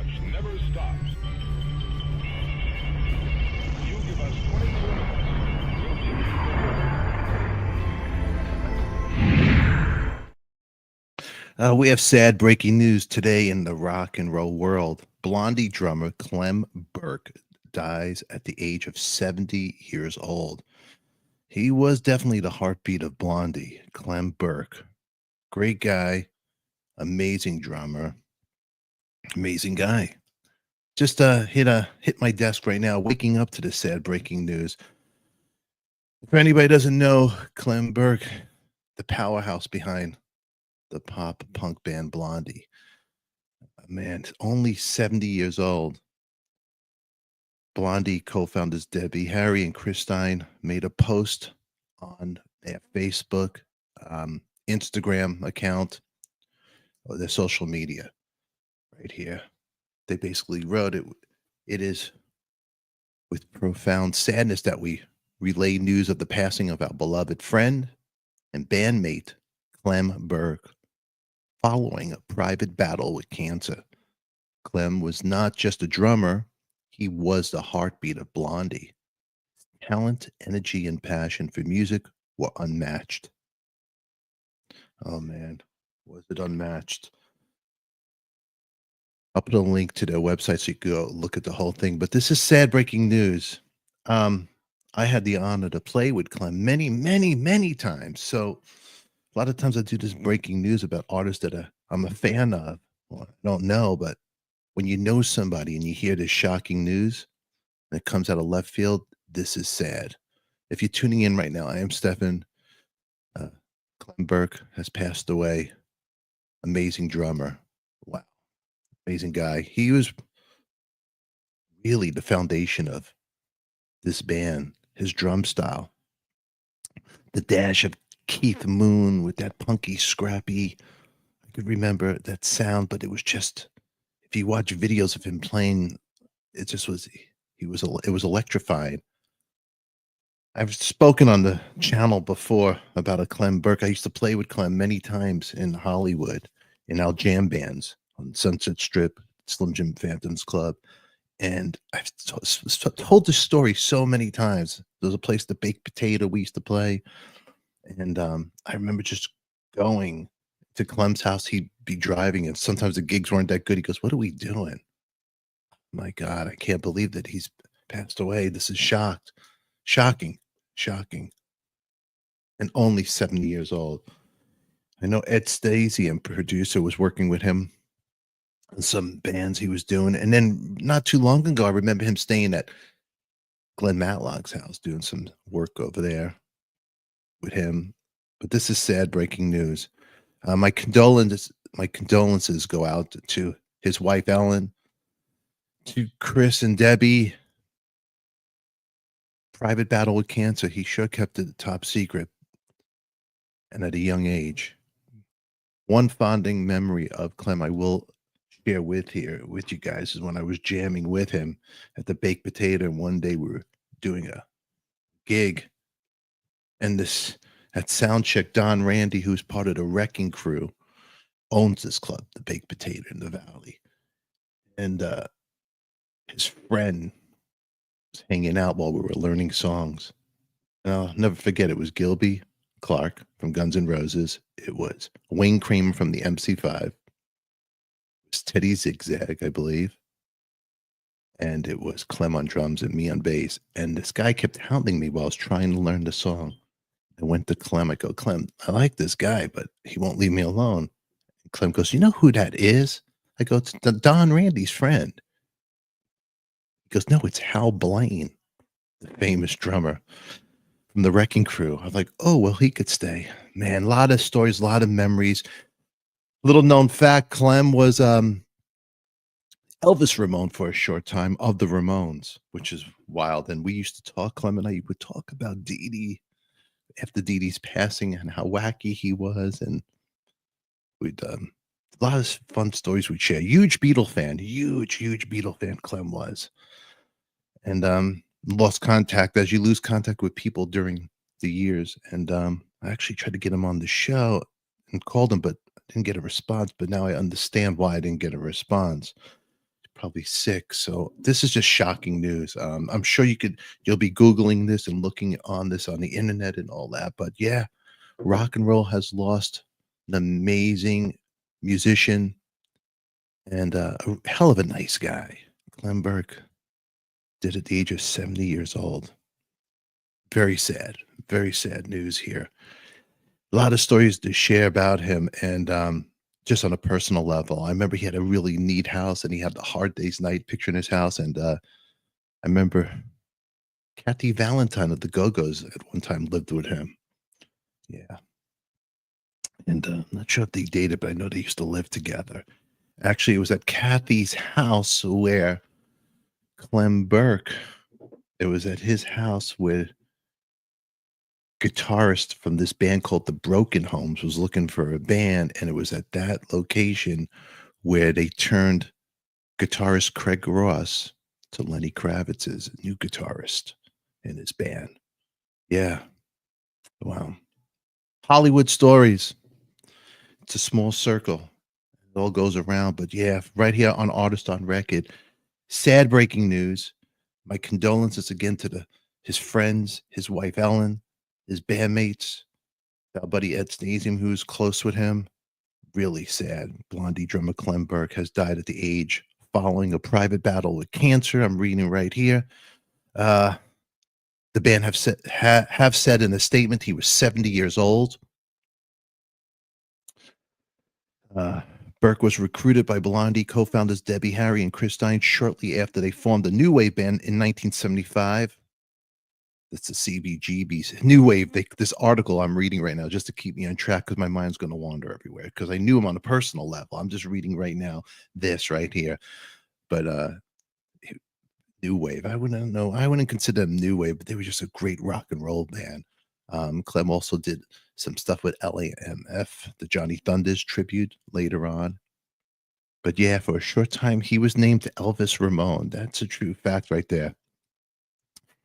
march never stops. You give us 22 minutes, we'll give you the word. We have sad breaking news today in the rock and roll world. Blondie drummer Clem Burke dies at the age of 70 years old. He was definitely the heartbeat of Blondie. Clem Burke, great guy, amazing drummer, amazing guy. Just hit my desk right now, waking up to the sad breaking news. If anybody doesn't know, Clem Burke, the powerhouse behind the pop punk band Blondie. Man, only 70 years old. Blondie co-founders Debbie, Harry, and Christine made a post on their Facebook, Instagram account, or their social media right here. They basically wrote it. It is with profound sadness that we relay news of the passing of our beloved friend and bandmate, Clem Burke, following a private battle with cancer. Clem was not just a drummer, he was the heartbeat of Blondie. Talent, energy, and passion for music were unmatched. Oh man, was it unmatched? I'll put a link to their website so you can go look at the whole thing. But this is sad breaking news. I had the honor to play with Clem many, many, many times. So a lot of times I do this breaking news about artists that I'm a fan of. Well, I don't know, but when you know somebody and you hear this shocking news and it comes out of left field, this is sad. If you're tuning in right now, I am Stefan. Clem Burke has passed away. Amazing drummer. Wow. Amazing guy. He was really the foundation of this band, his drum style. The dash of Keith Moon with that punky, scrappy. I could remember that sound, but it was just, if you watch videos of him playing, it just was, it was electrifying. I've spoken on the channel before about a Clem Burke. I used to play with Clem many times in Hollywood in our jam bands on Sunset Strip, Slim Jim Phantoms Club. And I've told this story so many times. There's a place, the Baked Potato, we used to play. And I remember just going to Clem's house. He'd be driving, and sometimes the gigs weren't that good. He goes, "What are we doing? My God, I can't believe that he's passed away. This is shocking. And only 70 years old." I know Ed Stacey, and producer, was working with him on some bands he was doing. And then not too long ago, I remember him staying at Glenn Matlock's house doing some work over there with him. But this is sad breaking news. My condolences go out to his wife Ellen, to Chris and Debbie. Private battle with cancer. He sure kept it top secret, and at a young age. One fonding memory of Clem I will share with you guys is when I was jamming with him at the Baked Potato, and one day we were doing a gig, and at sound check, Don Randy, who's part of the Wrecking Crew, owns this club, the Baked Potato in the Valley, and his friend was hanging out while we were learning songs. And I'll never forget, it was Gilby Clark from Guns N' Roses. It was Wayne Kramer from the MC5. It was Teddy Zigzag, I believe. And it was Clem on drums and me on bass. And this guy kept hounding me while I was trying to learn the song. I went to Clem. I go, "Clem, I like this guy, but he won't leave me alone." And Clem goes, "You know who that is?" I go, "It's Don Randy's friend." He goes, "No, it's Hal Blaine, the famous drummer from the Wrecking Crew." I was like, "Oh, well, he could stay." Man, a lot of stories, a lot of memories. Little known fact, Clem was Elvis Ramone for a short time of the Ramones, which is wild. And we used to talk, Clem and I would talk about Dee Dee after Dee Dee's passing and how wacky he was. And we'd a lot of fun stories we'd share. Huge Beatle fan, huge Beatle fan Clem was. And lost contact as you lose contact with people during the years. And I actually tried to get him on the show and called him, but I didn't get a response. But now I understand why I didn't get a response. probably sick. So this is just shocking news. I'm sure you'll be Googling this and looking on this on the internet and all that. But yeah, rock and roll has lost an amazing musician and a hell of a nice guy. Clem Burke did at the age of 70 years old. Very sad news here. A lot of stories to share about him and just on a personal level. I remember he had a really neat house and he had the Hard Day's Night picture in his house. And I remember Kathy Valentine of the Go-Go's at one time lived with him. Yeah. And I'm not sure if they dated, but I know they used to live together. Actually, it was at Kathy's house where Clem Burke, it was at his house where guitarist from this band called the Broken Homes was looking for a band, and it was at that location where they turned guitarist Craig Ross to Lenny Kravitz's new guitarist in his band. Yeah. Wow. Hollywood stories. It's a small circle. It all goes around. But yeah, right here on Artist on Record, sad breaking news. My condolences again to his friends, his wife Ellen, his bandmates, our buddy Ed Stasium, who's close with him. Really sad. Blondie drummer Clem Burke has died at the age following a private battle with cancer. I'm reading right here. The band have said in a statement he was 70 years old. Burke was recruited by Blondie co-founders Debbie Harry and Chris Stein shortly after they formed the New Wave band in 1975. It's the CBGB's New Wave. This article I'm reading right now just to keep me on track because my mind's going to wander everywhere because I knew him on a personal level. I'm just reading right now this right here. But New Wave, I wouldn't consider them New Wave, but they were just a great rock and roll band. Clem also did some stuff with L.A.M.F, the Johnny Thunders tribute later on. But yeah, for a short time, he was named Elvis Ramone. That's a true fact right there.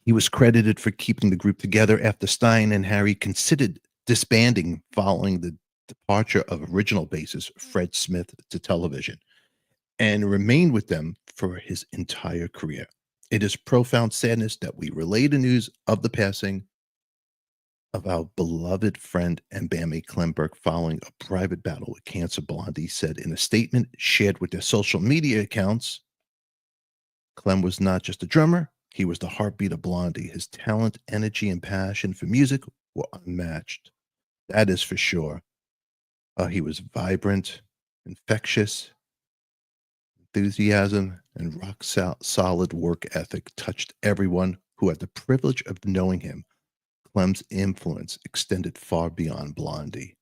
He was credited for keeping the group together after Stein and Harry considered disbanding following the departure of original bassist Fred Smith to television, and remained with them for his entire career. It is profound sadness that we relay the news of the passing of our beloved friend and bandmate Clem Burke following a private battle with cancer, Blondie said in a statement shared with their social media accounts. Clem was not just a drummer, he was the heartbeat of Blondie. His talent, energy, and passion for music were unmatched. That is for sure. He was vibrant, infectious, enthusiasm, and rock solid work ethic touched everyone who had the privilege of knowing him. Clem's influence extended far beyond Blondie.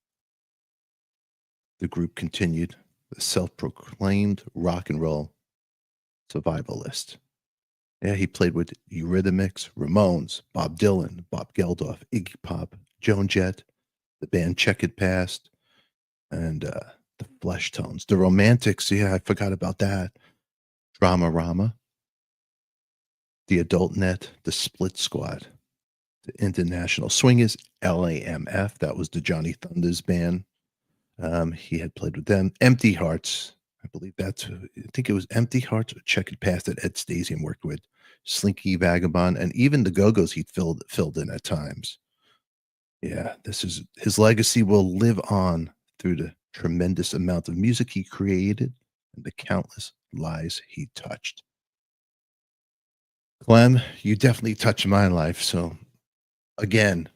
The group continued, the self-proclaimed rock and roll survivalist. Yeah, he played with Eurythmics, Ramones, Bob Dylan, Bob Geldof, Iggy Pop, Joan, Jett, the band Chequered Past, and the Fleshtones. The Romantics, yeah, I forgot about that. Dramarama, the Adult Net, the Split Squad, the International Swingers, L.A.M.F, that was the Johnny Thunders band. He had played with them. Empty Hearts, I think it was Empty Hearts or Checkered Past that Ed Stasium worked with. Slinky Vagabond, and even the Go-Go's he filled in at times. Yeah, his legacy will live on through the tremendous amount of music he created and the countless lives he touched. Clem, you definitely touched my life. So again,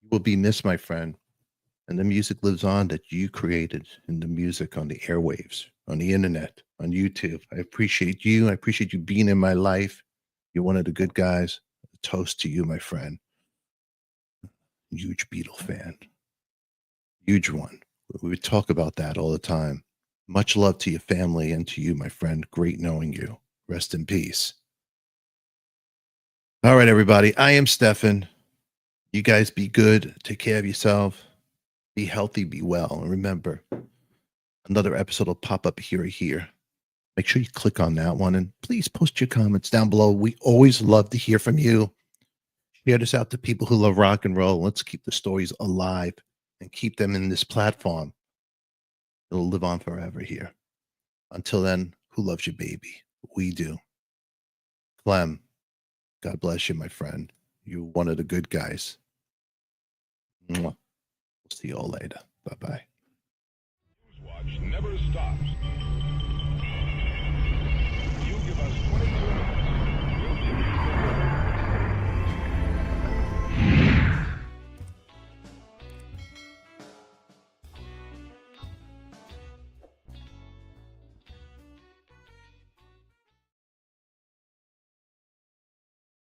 you will be missed, my friend. And the music lives on that you created, and the music on the airwaves, on the internet, on YouTube. I appreciate you. I appreciate you being in my life. You're one of the good guys. A toast to you, my friend. Huge Beatle fan. Huge one. We would talk about that all the time. Much love to your family and to you, my friend. Great knowing you. Rest in peace. All right, everybody. I am Stefan. You guys be good. Take care of yourself. Be healthy, be well. And remember, another episode will pop up here. Make sure you click on that one and please post your comments down below. We always love to hear from you. Share this out to people who love rock and roll. Let's keep the stories alive and keep them in this platform. It'll live on forever here. Until then, who loves you, baby. We do. Clem, God bless you, my friend. You're one of the good guys. Mwah. We'll see you all later. Bye-bye. Watch never stops.